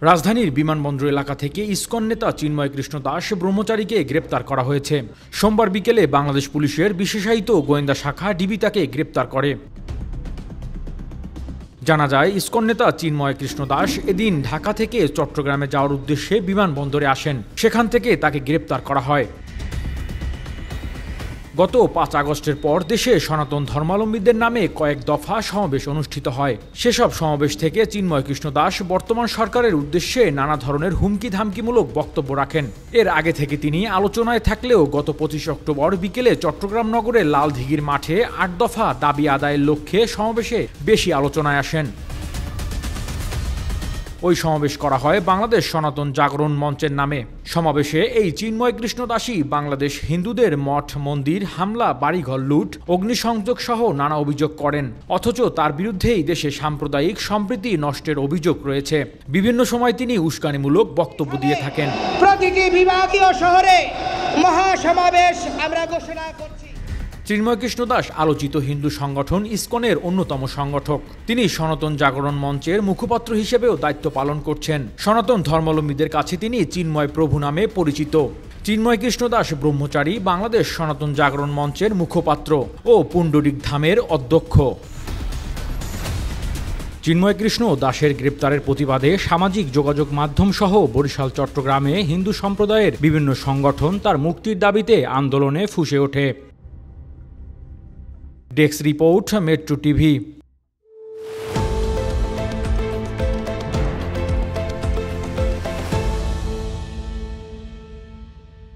রাজধানীর বিমানবন্দর এলাকা থেকে ইসকন নেতা চিন্ময় কৃষ্ণ দাস ব্রহ্মচারীকে গ্রেপ্তার করা হয়েছে। সোমবার বিকেলে বাংলাদেশ পুলিশের বিশেষায়িত গোয়েন্দা শাখা ডিবি তাকে গ্রেপ্তার করে। জানা যায়, ইসকন নেতা চিন্ময় কৃষ্ণ দাস এদিন ঢাকা থেকে চট্টগ্রামে যাওয়ার উদ্দেশ্যে বিমানবন্দরে আসেন। সেখান থেকে তাকে গ্রেপ্তার করা হয়। গত ৫ আগস্টের পর দেশে সনাতন ধর্মাবলম্বীদের নামে কয়েক দফা সমাবেশ অনুষ্ঠিত হয়। সেসব সমাবেশ থেকে চিন্ময় কৃষ্ণ দাস বর্তমান সরকারের উদ্দেশ্যে নানা ধরনের হুমকি ধামকিমূলক বক্তব্য রাখেন। এর আগে থেকে তিনি আলোচনায় থাকলেও গত ২৫ অক্টোবর বিকেলে চট্টগ্রাম নগরের লালদিঘির মাঠে ৮ দফা দাবি আদায়ের লক্ষ্যে সমাবেশে বেশি আলোচনায় আসেন। ওই সমাবেশ করা হয় বাংলাদেশ সনাতন জাগরণ মঞ্চের নামে। সমাবেশে এই চিন্ময় কৃষ্ণ দাসই বাংলাদেশ হিন্দুদের মঠ মন্দির হামলা, বাড়িঘর লুট, অগ্নিসংযোগ সহ নানা অভিযোগ করেন। অথচ তার বিরুদ্ধেই দেশে সাম্প্রদায়িক সম্প্রীতি নষ্টের অভিযোগ রয়েছে। বিভিন্ন সময় তিনি উস্কানিমূলক বক্তব্য দিয়ে থাকেন। প্রতিটি বিভাগীয় শহরে মহাসমাবেশ আমরা ঘোষণা করছি। চিন্ময় কৃষ্ণ দাস আলোচিত হিন্দু সংগঠন ইসকনের অন্যতম সংগঠক। তিনি সনাতন জাগরণ মঞ্চের মুখপাত্র হিসেবেও দায়িত্ব পালন করছেন। সনাতন ধর্মাবলম্বীদের কাছে তিনি চিন্ময় প্রভু নামে পরিচিত। চিন্ময় কৃষ্ণ দাস ব্রহ্মচারী বাংলাদেশ সনাতন জাগরণ মঞ্চের মুখপাত্র ও পুণ্ডরিক ধামের অধ্যক্ষ। চিন্ময় কৃষ্ণ দাসের গ্রেপ্তারের প্রতিবাদে সামাজিক যোগাযোগ মাধ্যম সহ বরিশাল, চট্টগ্রামে হিন্দু সম্প্রদায়ের বিভিন্ন সংগঠন তার মুক্তির দাবিতে আন্দোলনে ফুঁসে ওঠে। Desk report, metro TV.